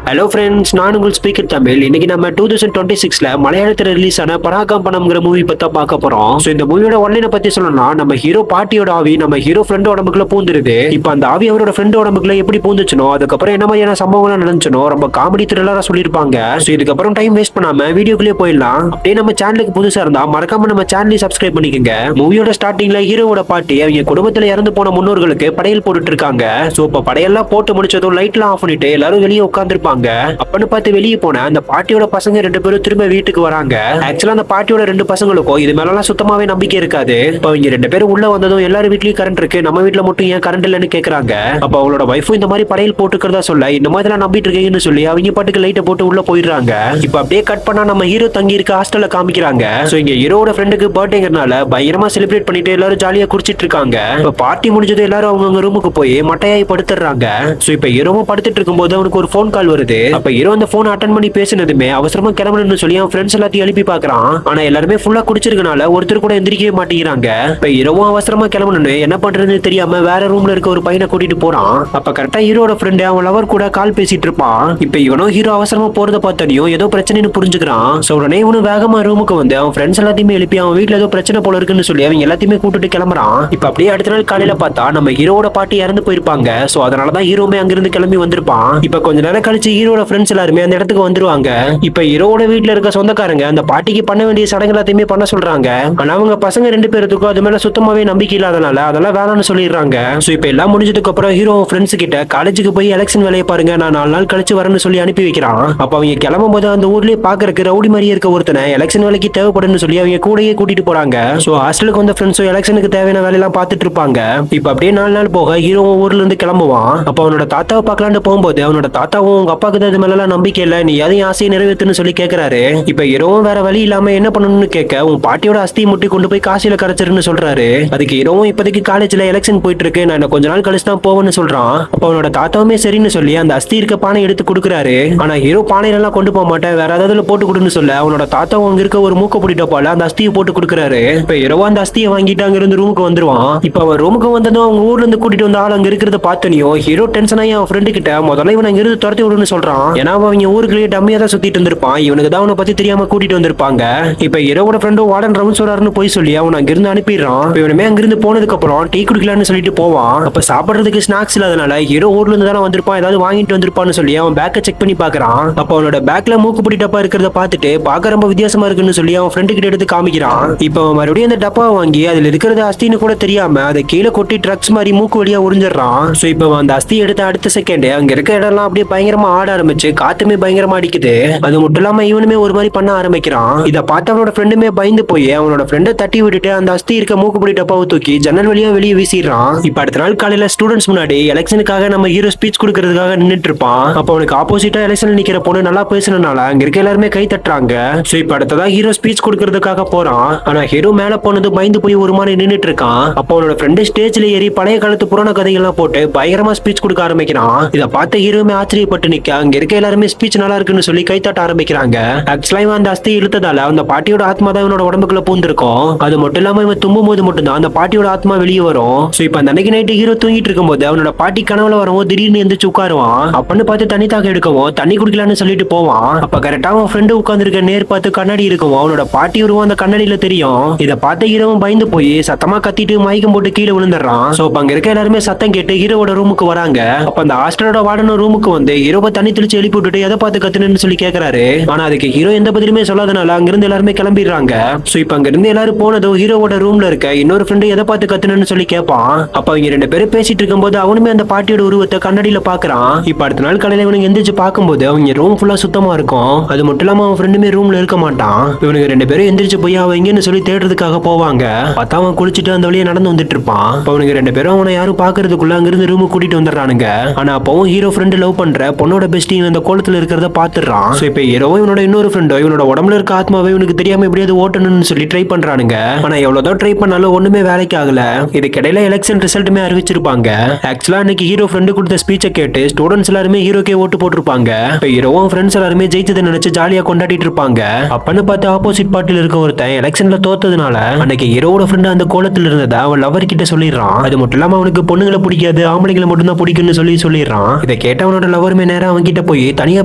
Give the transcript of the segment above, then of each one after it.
Hello friends, நான் உங்கள் speaker Tamil. இன்னைக்கு நம்ம 2026ல மலையாளத்தில் ரிலீஸ் ஆன பராகம்பனம்ங்கிற மூவி பத்தி பார்க்க போறோம். ஸோ இந்த மூவியோட ஒன்லைனை பத்தி சொல்லணும்னா, நம்ம ஹீரோ பாட்டியோட ஆவி நம்ம ஹீரோ ஃப்ரெண்ட் உடம்புக்குள்ள பூந்துருது. இப்போ அந்த ஆவி அவரோட ஃப்ரெண்ட் உடம்புக்குள்ள எப்படி பூந்துச்சுனோ, அதுக்கப்புறம் என்ன மாதிரியான சம்பவங்கள் நடந்துச்சனோ ரொம்ப காமெடி த்ரில்லரா சொல்லியிருப்பாங்க. ஸோ இதுக்கப்புறம் டைம் வேஸ்ட் பண்ணாம வீடியோக்குள்ளே போயிடலாம். அப்படியே நம்ம சேனலுக்கு புதுசா இருந்தா மறக்காம நம்ம சேனலை சப்ஸ்கிரைப் பண்ணிக்கோங்க. மூவியோட ஸ்டார்டிங்ல ஹீரோவோட பாட்டி அவங்க குடும்பத்துல இறந்து போன முன்னோர்களுக்கு படையல் போட்டுட்டு இருக்காங்க. ஸோ இப்போ படையெல்லாம் போட்டு முடிச்சதும் லைட்லாம் ஆஃப் பண்ணிட்டு எல்லாரும் வெளியே உட்காந்துருப்பாங்க. அப்பன்னு பார்த்து வெளியே போன அந்த பாட்டியோட பசங்க 2 பேரும் திரும்ப வீட்டுக்கு வராங்க. ஆக்சுவலா அந்த பாட்டியோட 2 பசங்களுக்கும் இது மேலாம் சுத்தமாவே நம்பிக்கை இருக்காது. இப்போ இவங்க 2 பேரும் உள்ள வந்ததும் எல்லாரும் வீட்லயும் கரண்ட் இருக்கு, நம்ம வீட்டுல மட்டும் ஏன் கரண்ட் இல்லைன்னு கேக்குறாங்க. அப்ப அவங்களோட வைஃபும் இந்த மாதிரி படையல் போட்டுக்கிறதா சொல்ல, இந்த மாதிரி நம்பிட்டு இருக்கீங்கன்னு சொல்லி அவங்க பாட்டுக்கு லைட்டை போட்டு உள்ள போயிடுறாங்க. இப்ப அப்படியே கட் பண்ணா நம்ம ஹீரோ தங்கி இருக்க ஹாஸ்டல்ல காமிக்கிறாங்க. சோ இங்க ஹீரோட ஃப்ரெண்டுக்கு பர்த்டேங்கிறனால பயங்கரமா செலிப்ரேட் பண்ணிட்டு எல்லாரும் ஜாலியா குடிச்சிட்டு இருக்காங்க. இப்ப பார்ட்டி முடிஞ்சது எல்லாரும் அவங்க ரூமுக்கு போய் மட்டையாய் படுத்துறாங்க. சோ இப்ப ஹீரோவும் படுத்துட்டு இருக்கும்போது அவனுக்கு ஒரு போன் கால் வருது. அப்ப ஹீரோ அந்த போன் அட்டெண்ட் பண்ணி பேசினதுமே அவசரமா கிளம்பணும்னு சொல்லி அவன் ஃப்ரெண்ட்ஸ் எல்லாத்தையும் எழுப்பி பாக்குறான். ஆனா எல்லாருமே ஃபுல்லா குடிச்சிருக்கனால ஒருத்தர் கூட எந்திரிக்கவே மாட்டேங்கிறாங்க. இப்ப ஹீரோவும் அவசரமா கிளம்பணும்னு என்ன பண்றதுன்னு தெரியாம வேற ரூம்ல இருக்க ஒரு பையனை கூட்டிட்டு போறான். அப்ப கரெக்டா ஹீரோட ஃப்ரெண்ட் அவன் லவர் கூட கால் பேசிட்டு இருப்பான். இப்ப இவனும் ஹீரோ அவசரமா போறத பார்த்தனையும் ஏதோ பிரச்சனைன்னு புரிஞ்சுக்கிறான். சோ உடனே இவனும் வேகமா ரூமுக்கு வந்து அவன் ஃப்ரெண்ட்ஸ் எல்லாத்தையுமே எழுப்பி அவன் வீட்டுல ஏதோ பிரச்சனை போல இருக்குன்னு சொல்லி அவங்க எல்லாத்தையுமே கூட்டிட்டு கிளம்புறான். இப்ப அப்படியே அடுத்த நாள் காலையில பார்த்தா நம்ம ஹீரோட பாட்டி இறந்து போயிருப்பாங்க. சோ அதனாலதான் ஹீரோமே அங்கிருந்து கிளம்பி வந்திருப்பான். இப்ப கொஞ்ச நேரம் கழிச்சு ஹீரோட ஃப்ரெண்ட்ஸ் எல்லாருமே அந்த இடத்துக்கு வந்துருவாங்க. இப்ப ஹீரோட வீட்டுல இருக்க சொந்தக்காரங்க அந்த பாட்டிக்கு பண்ண வேண்டிய சடங்கு எல்லாத்தையுமே பண்ண சொல்றாங்க. ஆனா அவங்க பசங்க 2 பேருக்கும் அது மேல சுத்தமாவே நம்பிக்கை இல்லாதனால அதெல்லாம் வேணாம்னு சொல்லிடுறாங்க. சோ இப்ப எல்லாம் முடிஞ்சதுக்கு அப்புறம் ஹீரோ ஃப்ரெண்ட்ஸ் கிட்ட காலேஜுக்கு போய் எலெக்ஷன் வேலையை பாருங்க, நான் 4 நாள் கழிச்சு வரேன்னு சொல்லி அனுப்பி வைக்கிறான். அப்ப அவங்க கிளம்பும் போது அந்த ஊர்லயே பாக்குறதுக்கு ரவுடி மாதிரியே இருக்க ஒருத்தனை எலெக்ஷன் வேலைக்கு தேவைப்படுன்னு சொல்லி அவங்க கூடயே கூட்டிட்டு போறாங்க. சோ ஹாஸ்டலுக்கு வந்த ஃப்ரெண்ட்ஸும் எலெக்ஷனுக்கு தேவையான வேலையெல்லாம் பார்த்துட்டு இருப்பாங்க. இப்ப அப்படியே 4 நாள் போக ஹீரோ ஊர்ல இருந்து கிளம்புவான். அப்ப அவனோட தாத்தாவை பார்க்கலான்னு போகும்போது அவனோட தாத்தாவும் உங்க அப்பாவுக்கு அது மேல நம்பிக்கை இல்ல, நீ அதையும் ஆசையை நிறைவேற்றுன்னு சொல்லி கேட்கிறாரு. இப்ப ஹீரோவும் வேற வழி இல்லாம என்ன பண்ணணும்னு கேட்க, உன் பாட்டியோட அஸ்தியை முட்டி கொண்டு போய் காசில கரைச்சிருன்னு சொல்றாரு. அதுக்கு ஹீரோவும் இப்போதைக்கு காலேஜ்ல எலெக்ஷன் போயிட்டு இருக்கு, நான் கொஞ்ச நாள் கழிச்சு தான் போவேன்னு சொல்றான். அப்ப அவனோட தாத்தாவுமே சரின்னு சொல்லி அந்த அஸ்தி இருக்க பானை எடுத்து கொடுக்குறாரு. ஆனா ஹீரோ பானையெல்லாம் கொண்டு போக மாட்டேன், வேற ஏதாவது போட்டு கொடுன்னு சொல்ல அவனோட தாத்தாவும் அங்க இருக்க ஒரு மூக்க பிடிட்ட போல அந்த அஸ்தியை போட்டு கொடுக்குறாரு. இப்ப ஹீரோ அந்த அஸ்தியை வாங்கிட்டு அங்க இருந்து ரூமுக்கு வந்துருவான். இப்ப அவன் ரூமுக்கு வந்ததும் அவங்க ஊர்ல இருந்து கூட்டிட்டு வந்த ஆள் அங்க இருக்கிறத பார்த்தனையும் ஹீரோ டென்ஷன் ஆகி அவன் ஃப்ரெண்டு கிட்ட முதல்ல இவன் அங்க இருந்து துரத்தி விடுன்னு சொல்றான். ஏன்னா அவங்க ஊருக்குள்ளேயே டம்மியா தான் சுத்திட்டு இருந்திருப்பான், இவனுக்கு தான் அவனை பத்தி தெரியாம கூட்டிட்டு வந்திருப்பாங்க. இப்ப ஹீரோட ஃப்ரெண்டும் வார்டன் ரவுண்ட் சொல்றாருன்னு போய் சொல்லி அவன் அங்கிருந்து அனுப்பிடுறான். இவனுமே அங்கிருந்து போனதுக்கு அப்புறம் டீ குடிக்கலான்னு சொல்லிட்டு போவான். அப்ப சாப்பிடுறதுக்கு ஸ்நாக்ஸ் இல்லாதனால ஹீரோ ஊர்ல இருந்து தானே வந்திருப்பான், ஏதாவது வாங்கிட்டு வந்திருப்பான்னு சொல்லி அவன் பேக்கை செக் பண்ணி பாக்குறான். அப்ப அவனோட பேக்ல மூக்குப்பிடி டப்பா இருக்கிறத பார்த்துட்டு பார்க்க ரொம்ப வித்தியாசமா இருக்குன்னு சொல்லி அவன் ஃப்ரெண்டு கிட்ட எடுத்து காமிக்கிறான். இப்ப அவன் மறுபடியும் அந்த டப்பா வாங்கி அதுல இருக்கிறது அஸ்தின்னு கூட தெரியாம அதை கீழே கொட்டி ட்ரக்ஸ் மாதிரி மூக்கு வழியா உறிஞ்சிடறான். சோ இப்ப அந்த அஸ்தி எடுத்த அடுத்த செகண்ட் அங்க இருக்க இடம்லாம் அப்படியே பயங்கரமா ஆட ஆரம்பிச்சு காத்துமே பயங்கரமா அடிக்குது. அது மட்டும் இல்லாம இவனுமே ஒரு மாதிரி பண்ண ஆரம்பிக்கிறான். இத பார்த்து அவனோட ஃப்ரெண்டுமே பயந்து போய் அவனோட ஃப்ரெண்டை தட்டி விட்டுட்டு அந்த அஸ்தி இருக்க மூக்குப்பிடி டப்பாவை தூக்கி ஜன்னல் வழியா வெளியே வீசிடுறான். இப்ப அடுத்த நாள் காலையில ஸ்டூடெண்ட்ஸ் முன்னாடி எலெக்ஷனுக்காக நம்ம ஹீரோ ஸ்பீச் கொடுக்கறதுக்காக நின்னுட்டு இருப்பான். அப்ப அவனுக்கு ஆப்போசிட்டா எலெக்ஷன்ல நிக்கிற பொண்ணு நல்லா பேசுனனால அங்க இருக்க எல்லாருமே கை தட்டுறாங்க. சோ இப்ப அடுத்ததா ஹீரோ ஸ்பீச் கொடுக்கறதுக்காக போறான். ஆனா ஹீரோ மேல போனது பயந்து போய் ஒரு மாதிரி நின்னுட்டு இருக்கான். அப்ப அவனோட ஃப்ரெண்டு ஸ்டேஜ்ல ஏறி பழைய காலத்து புராண கதைகள்லாம் போட்டு பயங்கரமா ஸ்பீச் கொடுக்க ஆரம்பிக்கிறான். இத பார்த்த ஹீரோமே ஆச்சரியப்பட்டு நிக்க அங்க இருக்க எல்லாருமே ஸ்பீச் நல்லா இருக்குன்னு சொல்லி கை தட்ட ஆரம்பிக்கிறாங்க. ஆக்சுவலா இவன் அந்த அஸ்தி இழுத்ததால அந்த பாட்டியோட ஆத்மா தான் இவனோட உடம்புக்குள்ள பூந்திருக்கும். அது மட்டும் இல்லாம இவன் தும்பும் போது மட்டும்தான் அந்த பாட்டியோட ஆத்மா வெளியே வரும். சோ இப்ப அந்த அன்னைக்கு நைட்டு ஹீரோ தூங்கிட்டு இருக்கும்போது அவனோட பாட்டி கனவுல வரவும் திடீர்னு எந்திரிச்சு உட்காருவான். அப்பன்னு பார்த்து தண்ணி தாக எடுக்கவும் தண்ணி குடிக்கலான்னு சொல்லிட்டு போவான். அப்ப கரெக்டா அவன் ஃப்ரெண்டு உட்கார்ந்துருக்க நேர் பார்த்து கண்ணாடி இருக்கும், அவனோட பாட்டி உருவம் அந்த கண்ணாடியில தெரியும். இத பார்த்த ஹீரோவும் பயந்து போய் சத்தமா கத்திட்டு மயக்கம் போட்டு கீழே விழுந்துடுறான். சோ அங்க இருக்க எல்லாருமே சத்தம் கேட்டு ஹீரோவோட ரூமுக்கு வராங்க. அப்ப அந்த ஹாஸ்டலோட வார்டன் ரூமுக்கு வந்து ஹீரோவை தண்ணி தெளிச்சு எழுப்பி விட்டுட்டு எதை பார்த்து கத்துனு சொல்லி கேக்குறாரு. ஆனா அதுக்கு ஹீரோ எந்த பதிலுமே சொல்லாதனால அங்கிருந்து எல்லாருமே கிளம்பிடுறாங்க. சோ இப்ப அங்க இருந்து எல்லாரும் போனதும் ஹீரோவோட ரூம்ல இருக்க இன்னொரு ஃப்ரெண்டு எதை பார்த்து கத்துனு சொல்லி கேட்பான். அப்ப அவங்க 2 பேரும் பேசிட்டு இருக்கும்போது அவனுமே அந்த பாட்டியோட உருவத்தை கண்ணாடியில பாக்குறான். இப்ப அடுத்த நாள் காலையில இவனுக்கு எந்திரிச்சு பார்க்கும்போது அவங்க ரூம் ஃபுல்லா சுத்தமா இருக்கும். அது மட்டும் இல்லாம அவன் ஃப்ரெண்டுமே ரூம்ல இருக்க மாட்டான். இவனுக்கு 2 பேரும் எந்திரிச்சு போய் அவன் எங்கன்னு சொல்லி தேடுறதுக்காக போவாங்க. பார்த்தா அவன் குளிச்சுட்டு அந்த வழியா நடந்து வந்துட்டு இருப்பான். அவனுக்கு 2 பேரும் அவனை யாரும் பாக்குறதுக்குள்ள அங்கிருந்து ரூமுக்கு கூட்டிட்டு வந்துடுறானுங்க. ஆனா அப்பவும் ஹீரோ ஃப்ரெண்டு லவ் பண்ற பொண்ணோட பெஸ்டி அந்த கோலத்துல இருக்கிறத பாத்துறான். சோ இப்ப ஹீரோவும் இவனோட இன்னொரு ஃப்ரெண்டோ இவனோட உடம்புல இருக்க ஆத்மாவை இவனுக்கு தெரியாம எப்படியாவது ஓட்டணும்னு சொல்லி ட்ரை பண்றானுங்க. ஆனா எவ்வளவுதான் ட்ரை பண்ணாலும் ஒண்ணுமே வேலைக்கு ஆகல. இதுக்கிடையில எலெக்ஷன் ரிசல்ட்டுமே அறிவிச்சிருப்பாங்க. ஆக்சுவலா அன்னைக்கு ஹீரோ ஃப்ரெண்டு கொடுத்த ஸ்பீச்சை கேட்டு ஸ்டூடெண்ட்ஸ் எல்லாருமே ஹீரோக்கே ஓட்டு போட்டிருப்பாங்க. இப்ப ஹீரோவும் ஃப்ரெண்ட்ஸ் எல்லாருமே ஜெயிச்சதை நினைச்சு ஜாலியா கொண்டாடிட்டு இருப்பாங்க. அப்பன்னு பார்த்து ஆப்போசிட் பார்ட்டில இருக்க ஒருத்தன் எலெக்ஷன்ல தோத்ததுனால அன்னைக்கு ஹீரோவோட ஃப்ரெண்ட் அந்த கோலத்துல இருந்ததை அவன் லவர் கிட்ட சொல்லிடுறான். அது மட்டும் இல்லாம அவனுக்கு பொண்ணுங்களை பிடிக்காது, ஆம்பளைங்களை மட்டும் தான் பிடிக்கும்னு சொல்லிடுறான். இதை கேட்ட அவனோட லவருமே நேரா அவன்கிட்ட போய் தனியா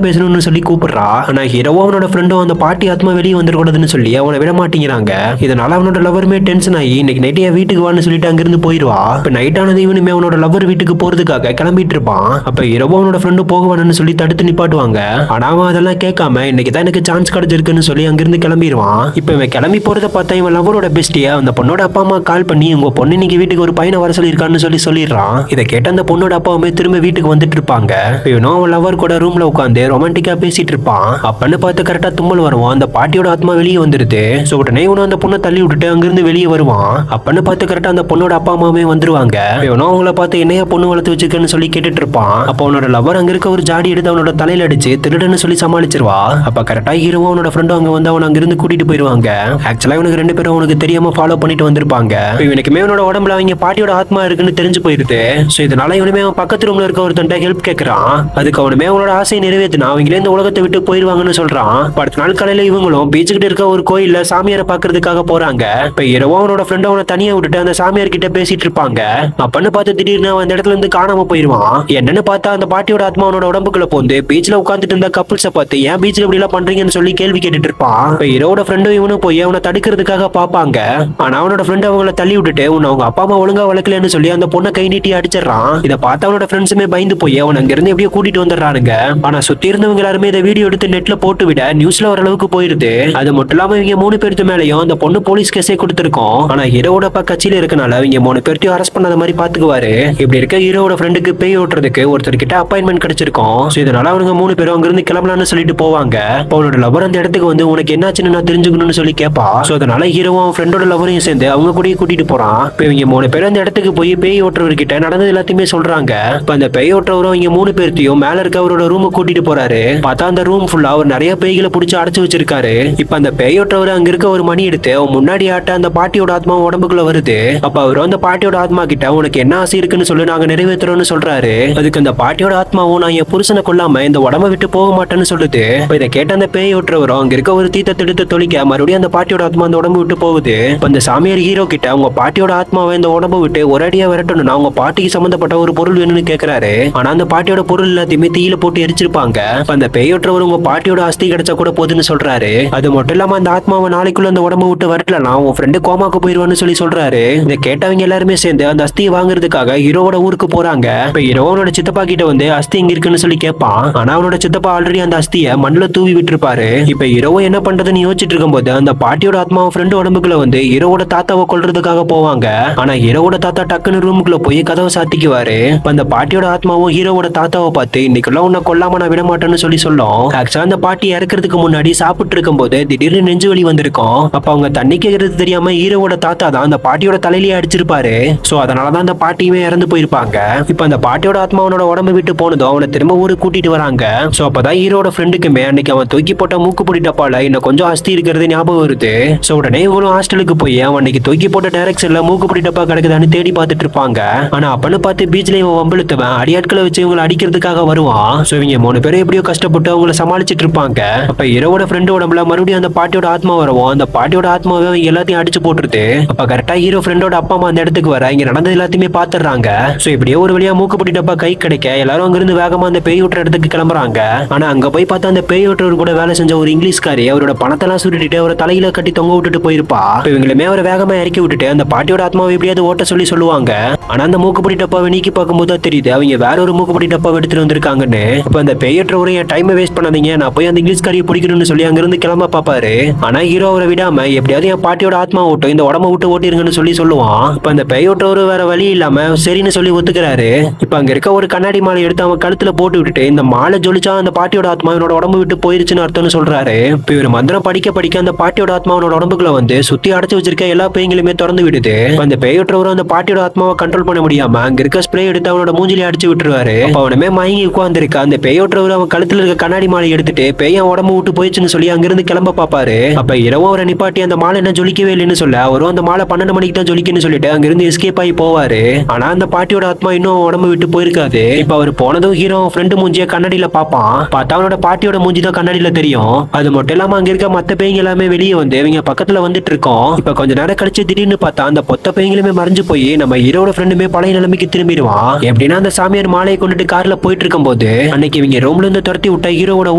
பேசணும்னு சொல்லி கூப்பிடுறா. ஆனா ஹீரோவும் அவனோட ஃப்ரெண்டும் அந்த பாட்டி ஆத்மா வெளியே வந்துடக்கூடாதுன்னு சொல்லி அவனை விட மாட்டேங்கிறாங்க. இதனால அவனோட லவருமே டென்ஷன் ஆகி இன்னைக்கு நைட் என் வீட்டுக்கு வான்னு சொல்லிட்டு அங்கிருந்து போயிடுவா. இப்ப நைட் ஆனது இவனுமே அவனோட லவர் வீட்டுக்கு போறதுக்காக கிளம்பிட்டு இருப்பான். அப்ப ஹீரோவும் அவனோட ஃப்ரெண்டும் போகவானு சொல்லி தடுத்து நிப்பாட்டுவாங்க. ஆனா அவன் அதெல்லாம் கேட்காம இன்னைக்கு தான் எனக்கு சான்ஸ் கிடைச்சிருக்குன்னு சொல்லி அங்கிருந்து கிளம்பிடுவான். இப்ப இவன் கிளம்பி போறத பார்த்தா இவன் லவரோட பெஸ்டியா அந்த பொண்ணோட அப்பா அம்மா கால் பண்ணி உங்க பொண்ணு இன்னைக்கு வீட்டுக்கு ஒரு பையனை வர சொல்லியிருக்கான்னு சொல்லிடுறான். இதை கேட்ட அந்த பொண்ணோட அப்பாவுமே திரும்ப வீட்டுக்கு வந்துட்டு இருப்பாங்க. இவனும் அவன் லவர் கூட ரூம்ல உட்காந்து ரொமான்டிக்கா பேசிட்டு இருப்பான். அப்பன்னு பார்த்து கரெக்டா தும்மல் வருவான். அந்த பாட்டியோட ஆத்மா வெளியே வந்துருது. சோ உடனே இவனும் அந்த பொண்ணை தள்ளி விட்டுட்டு அங்கிருந்து வெளியே வருவான். அப்பன்னு பார்த்து கரெக்டா அந்த பொண்ணோட அப்பா அம்மாவே வந்துருவாங்க. இவனும் அவங்கள பார்த்து என்னையா பொண்ணு வளர்த்து வச்சிருக்கன்னு சொல்லி கேட்டுட்டு இருப்பான். அப்ப அவனோட லவர் அங்க இருக்க ஒரு ஜாடி எடுத்து அவனோட தலையில அடிச்சு திருடன்னு சொல்லி சமாளிச்சிருவா. அப்ப கரெக்டா ஹீரோவும் அவனோட ஃப்ரெண்டும் அங்க வந்து அவன் அங்கிருந்து கூட்டிட்டு போயிருவாங்க. ஆக்சுவலா இவனுக்கு ரெண்டு பேரும் அவனுக்கு தெரியாம ஃபாலோ பண்ணிட்டு வந்திருப்பாங்க. இவனுக்குமே இவனோட உடம்புல அவங்க பாட்டியோட ஆத்மா இருக்குன்னு தெரிஞ்சு போயிருது. சோ இதனால இவனுமே அவன் பக்கத்து ரூம்ல இருக்க ஒருத்தன்ட்ட ஹெல்ப் கேட்கறான். அதுக்கு அவனுமே அவனோட ஆசையை நிறைவேற்றினா அவங்களே இந்த உலகத்தை விட்டு போயிருவாங்கன்னு சொல்றான். அடுத்த நாள் காலையில இவங்களும் பீச்சுக்கிட்ட இருக்க ஒரு கோயில்ல சாமியாரை பாக்குறதுக்காக போறாங்க. இப்ப இரவும் அவனோட ஃப்ரெண்ட் அவனை தனியா விட்டுட்டு அந்த சாமியார் கிட்ட பேசிட்டு இருப்பாங்க. அப்பன்னு பார்த்து திடீர்னு அவன் அந்த இடத்துல இருந்து காணாம போயிருவான். என்னன்னு பார்த்தா அந்த பாட்டியோட ஆத்மா அவனோட உடம்புக்குள்ள போந்து பீச்ல உட்காந்துட்டு இருந்த கப்பிள்ஸை பார்த்து ஏன் பீச்ல இப்படி எல்லாம் பண்றீங்கன்னு சொல்லி கேள்வி கேட்டுட்டு இருப்பான். இப்ப இரவோட ஃப்ரெண்டும் இவனும் போய் அவனை தடுக்கிறதுக்காக பாப்பாங்க. ஆனா அவனோட ஃப்ரெண்ட் அவங்கள தள்ளி விட்டுட்டு உன்னை அவங்க அப்பா அம்மா ஒழுங்கா வளர்க்கலன்னு சொல்லி அந்த பொண்ணை கை நீட்டி அடிச்சிடறான். இதை பார்த்து அவனோட ஃப்ரெண்ட்ஸுமே பயந்து போய் அவன் அங்க இருந்து எப்படியோ கூட்டிட்டு வந்துடுறானுங்க. ஆனா சுத்தி இருந்தவங்க எல்லாருமே இதை வீடியோ எடுத்து நெட்ல போட்டு விட நியூஸ்ல ஓரளவுக்கு போயிருது. அது மட்டும் இல்லாம இவங்க 3 பேருக்கு மேலயும் அந்த பொண்ணு போலீஸ் கேஸே கொடுத்திருக்கோம். ஆனா ஹீரோட கட்சியில இருக்கனால இவங்க 3 பேர்த்தையும் அரெஸ்ட் பண்ணாத மாதிரி பாத்துக்குவாரு. இப்படி இருக்க ஹீரோட ஃப்ரெண்டுக்கு பேய் ஓட்டுறதுக்கு ஒருத்தர் கிட்ட அப்பாயின்மெண்ட் கிடைச்சிருக்கும். இதனால அவனுங்க 3 பேரும் அங்க இருந்து கிளம்பலாம்னு சொல்லிட்டு போவாங்க. அவனோட லவர் அந்த இடத்துக்கு வந்து உனக்கு என்னாச்சுன்னு நான் தெரிஞ்சுக்கணும்னு சொல்லி கேட்பா. சோ அதனால ஹீரோவும் ஃப்ரெண்டோட லவரையும் சேர்ந்து அவங்க கூட கூட்டிட்டு போறான். இப்ப இவங்க 3 பேரும் அந்த இடத்துக்கு போய் பேய் ஓட்டுறவர்கிட்ட நடந்தது எல்லாத்தையுமே சொல்றாங்க. இப்ப அந்த பேய் ஓட்டுறவரும் இவங்க 3 பேர்த்தையும் மேல இருக்க அவரோட ரூம் கூட்டிட்டு போறாரு. பார்த்தா அந்த ரூம் ஃபுல்லா அவர் நிறைய பேய்களை பிடிச்சி அடைச்சு வச்சிருக்காரு. இப்ப அந்த பேய் ஓட்டுறவர் அங்க இருக்க ஒரு மணி எடுத்து அவன் முன்னாடி ஆட்ட அந்த பாட்டியோட ஆத்மா உடம்புக்குள்ள வருது. அப்ப அவரும் அந்த பாட்டியோட ஆத்மா கிட்ட உனக்கு என்ன ஆசை இருக்குன்னு சொல்லி நாங்க நிறைவேற்றுறோம்னு சொல்றாரு. அதுக்கு அந்த பாட்டியோட ஆத்மாவும் நான் என் புருஷனை கொல்லாம இந்த உடம்ப விட்டு போக மாட்டேன்னு சொல்லுது. இப்ப இதை கேட்ட அந்த பேய் ஓட்டுறவரும் அங்க இருக்க ஒரு தீர்த்தத்தை எடுத்து தொலைக்க மறுபடியும் அந்த பாட்டியோட ஆத்மா அந்த உடம்பு விட்டு போகுது. அந்த சாமியார் ஹீரோ கிட்ட அவங்க பாட்டியோட ஆத்மாவை இந்த உடம்பு விட்டு ஒரு அடியா விரட்டணும்னா அவங்க பாட்டிக்கு சம்பந்தப்பட்ட ஒரு பொருள் வேணும்னு கேக்குறாரு. ஆனா அந்த பாட்டியோட பொருள் எல்லாத்தையுமே தீயில போட்டு எரிச்சிருப்பாங்க. அந்த பேயோற்றவர் உங்க பாட்டியோட அஸ்தி கிடைச்சா கூட போதுன்னு சொல்றாரு. அது மட்டும் இல்லாம அந்த ஆத்மாவை நாளைக்குள்ள அந்த உடம்பு விட்டு வரட்டலனா உன் ஃப்ரெண்டு கோமாக்கு போயிருவான்னு சொல்றாரு. இதை கேட்டவங்க எல்லாருமே சேர்ந்து அந்த அஸ்தியை வாங்குறதுக்காக ஹீரோவோட ஊருக்கு போறாங்க. இப்ப ஹீரோவோட சித்தப்பா கிட்ட வந்து அஸ்தி எங்க இருக்குன்னு சொல்லி கேட்பான். ஆனா அவனோட சித்தப்பா ஆல்ரெடி அந்த அஸ்தியை மண்ணுல தூவி விட்டுருப்பாரு. இப்ப ஹீரோவோ என்ன பண்றதுன்னு யோசிச்சுட்டு இருக்கும்போது அந்த பாட்டியோட ஆத்மாவை ஃப்ரெண்டு உடம்புக்குள்ள வந்து ஹீரோவோட தாத்தாவை கொல்றதுக்காக போவாங்க. ஆனா ஹீரோவோட தாத்தா டக்குன்னு ரூமுக்குள்ள போய் கதவை சாத்திக்குவாரு. அந்த பாட்டியோட ஆத்மாவும் ஹீரோவோட தாத்தாவை பார்த்து இன்னைக்குள்ள உன்னை கொல்லாம நான் விட மாட்டேன்னு சொல்லும். ஆக்சுவலா அந்த பாட்டி இறக்கிறதுக்கு முன்னாடி சாப்பிட்டு இருக்கும் போது திடீர்னு நெஞ்சு வலி வந்திருக்கும். அப்ப அவங்க தண்ணி கேட்கறது தெரியாம ஹீரோவோட தாத்தா தான் அந்த பாட்டியோட தலையிலேயே அடிச்சிருப்பாரு. சோ அதனாலதான் அந்த பாட்டியுமே இறந்து போயிருப்பாங்க. இப்ப அந்த பாட்டியோட ஆத்மாவனோட உடம்பு விட்டு போனதும் அவனை திரும்ப ஊருக்கு கூட்டிட்டு வராங்க. சோ அப்பதான் ஹீரோட ஃப்ரெண்டுக்குமே அன்னைக்கு அவன் தூக்கி போட்ட மூக்குப்பிடி டப்பால இன்னும் கொஞ்சம் அஸ்தி இருக்கிறது ஞாபகம் வருது. சோ உடனே இவங்களும் ஹாஸ்டலுக்கு போய் அவன் அன்னைக்கு தூக்கி போட்ட டைரக்ஷன்ல மூக்குப்பிடி டப்பா கிடைக்குதான்னு தேடி பார்த்துட்டு இருப்பாங்க. ஆனா அப்பன்னு பார்த்து பீச்ல இவன் வம்பிழுத்தவன் அடியாட்களை வச்சு இவங்களை அடிக்கிறதுக்காக வருவான். சோ இவங்க 3 பேரும் எப்படியோ கஷ்டப்பட்டு அவங்களை சமாளிச்சிட்டு இருப்பாங்க. அப்ப இரவோட ஃப்ரெண்டு உடம்புல மறுபடியும் அந்த பாட்டியோட ஆத்மா வரவும் அந்த பாட்டியோட ஆத்மாவை அவங்க எல்லாத்தையும் அடிச்சு போட்டுருது. அப்ப கரெக்டா ஹீரோ ஃப்ரெண்டோட அப்பா அம்மா அந்த இடத்துக்கு வர இங்க நடந்தது எல்லாத்தையுமே பாத்துறாங்க. சோ இப்படியே ஒரு வழியா மூக்குப்பிடி டப்பா கை கிடைக்க எல்லாரும் அங்க இருந்து வேகமா அந்த பேய் ஓட்டுற இடத்துக்கு கிளம்புறாங்க. ஆனா அங்க போய் பார்த்தா அந்த பேய் ஓட்டுறவர் கூட வேலை செஞ்ச ஒரு இங்கிலீஷ்காரி அவரோட பணத்தெல்லாம் சுருட்டிட்டு அவரை தலையில கட்டி தொங்க விட்டுட்டு போயிருப்பா. இவங்களுமே அவரை வேகமா இறக்கி விட்டுட்டு அந்த பாட்டியோட ஆத்மாவை எப்படியாவது ஓட்ட சொல்லி சொல்லுவாங்க. ஆனா அந்த மூக்குப்பிடி டப்பாவை நீக்கி பார்க்கும்போது தெரியுது அவங்க வேற ஒரு மூக்குப்பிடி டப்பா எடுத்துட்டு வந்திருக்காங்கன்னு. அப்ப அந்த பேயற்றவரை என் டைமை வேஸ்ட் பண்ணாதீங்க, நான் போய் அந்த இங்கிலீஷ்காரியை பிடிக்கணும்னு சொல்லி அங்க இருந்து கிளம்ப பாப்பாரு. ஆனா ஹீரோ அவரை விடாம எப்படியாவது என் பாட்டியோட ஆத்மா ஓட்டும் இந்த உடம்ப விட்டு ஓட்டிருங்கன்னு சொல்லுவான். இப்ப அந்த பேயோட்டவர் வேற வழி இல்லாம சரின்னு சொல்லி ஒத்துக்கிறாரு. இப்ப அங்க இருக்க ஒரு கண்ணாடி மாலை எடுத்து அவன் கழுத்துல போட்டு விட்டுட்டு இந்த மாலை ஜொலிச்சா அந்த பாட்டியோட ஆத்மா என்னோட உடம்பு விட்டு போயிருச்சுன்னு அர்த்தம்னு சொல்றாரு. இப்ப இவர் மந்திரம் படிக்க அந்த பாட்டியோட ஆத்மா அவனோட உடம்புக்குள்ள வந்து சுத்தி அடைச்சு வச்சிருக்க எல்லா பேய்களுமே திறந்து விடுது. அந்த பேயோட்டவரும் அந்த பாட்டியோட ஆத்மாவை கண்ட்ரோல் பண்ண முடியாம அங்க இருக்க ஸ்ப்ரே எடுத்து அவனோட மூஞ்சிலே அடிச்சு விட்டுருவாரு. அவனுமே மயங்கி உட்கார்ந்திருக்க அந்த பேயோட்டவர் அவன் கழுத்துல இருக்க கண்ணாடி மாலை எடுத்துட்டு பேய உடம்பு விட்டு போயிடுச்சுன்னு சொல்லி அங்கிருந்து கிளம்ப பாப்பாரு. அப்ப இரவும் அவரை நிப்பாட்டி அந்த மாலை என்ன ஜொலிக்கவே இல்லைன்னு சொல்ல அவரும் அந்த மாலை 12 மணிக்கு தான் ஜொலிக்குன்னு சொல்லிட்டு அங்கிருந்து எஸ்கேப் ஆகி போவாரு. ஆனா அந்த பாட்டியோட ஆத்மா இன்னும் உடம்பு விட்டு போயிருக்காது. இப்ப அவர் போனதும் ஹீரோ ஃப்ரெண்டு மூஞ்சிய கண்ணாடியில பாப்பான். பார்த்தா அவனோட பாட்டியோட மூஞ்சி தான் கண்ணாடியில தெரியும். அது மட்டும் இல்லாம அங்க இருக்க மத்த பேய்ங்க எல்லாமே வெளியே வந்து இவங்க பக்கத்துல வந்துட்டு இருக்கோம். இப்ப கொஞ்ச நேரம் கழிச்சு திடீர்னு பார்த்தா அந்த பொத்த பேய்களுமே மறைஞ்சு போய் நம்ம ஹீரோட ஃப்ரெண்டுமே பழைய நிலைமைக்கு திரும்பிடுவான். எப்படின்னா அந்த சாமியார் மாலையை கொண்டுட்டு கார்ல போயிட்டு இருக்கும் போது அன்னைக்கு இவங்க ரூம்ல இருந்து துரத்தி விட்ட ஹீரோவோட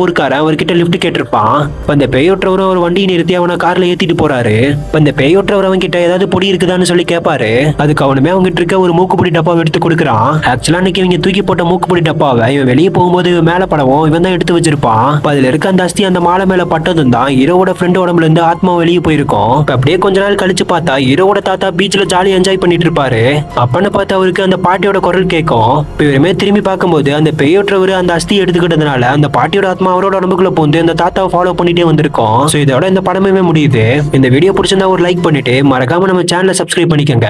ஊருக்கார அவர்கிட்ட லிஃப்ட் கேட்டிருப்பான். அந்த பேயோற்றவர் ஒரு வண்டியை நிறுத்தி அவனை கார்ல ஏத்திட்டு போறாரு. அந்த பேயோற்றவர் அவங்க கிட்ட ஏதாவது பொடி இருக்குதான்னு சொல்லி கேட்பாரு. அதுக்கு அவனுமே அவங்க கிட்ட இருக்க ஒரு மூக்குப்பொடி டப்பாவை எடுத்து கொடுக்குறான். ஆக்சுவலா அன்னைக்கு இவங்க தூக்கி போட்ட மூக்குப்பொடி டப்பாவை இவன் வெளியே போகும்போது இவன் மேல படவும் இவன் தான் எடுத்து வச்சிருப்பான். அதுல இருக்க அந்த அஸ்தி அந்த மாலை மேல பட்டதும் தான் ஹீரோவோட ஃப்ரெண்ட் உடம்புல இருந்து ஆத்மா வெளியே போயிருக்கும். அப்படியே கொஞ்ச நாள் கழிச்சு பார்த்தா ஹீரோவோட தாத்தா பீச்ல ஜாலியா என்ஜாய் பண்ணிட்டு இருப்பாரு. அப்பன்னு பார்த்தா அவருக்கு அந்த பாட்டியோட குரல் கேட்கும். இவருமே திரும்பி பார்க்கும்போது அந்த பேயோற்றவர் அந்த அஸ்தி எடுத்துக்கிட்டதுனால அந்த பாட்டியோட ஆத்மா அவரோட உடம்புக்குள்ள போந்து அந்த தாத்தாவை ஃபாலோ பண்ணிட்டே வந்திருக்கோம். சோ இதோட இந்த படமே முடியுது. இந்த வீடியோ பிடிச்சிருந்தா ஒரு லைக் பண்ணிட்டு மறக்காம நம்ம சேனலை சப்ஸ்கிரைப் பண்ணிக்கோங்க.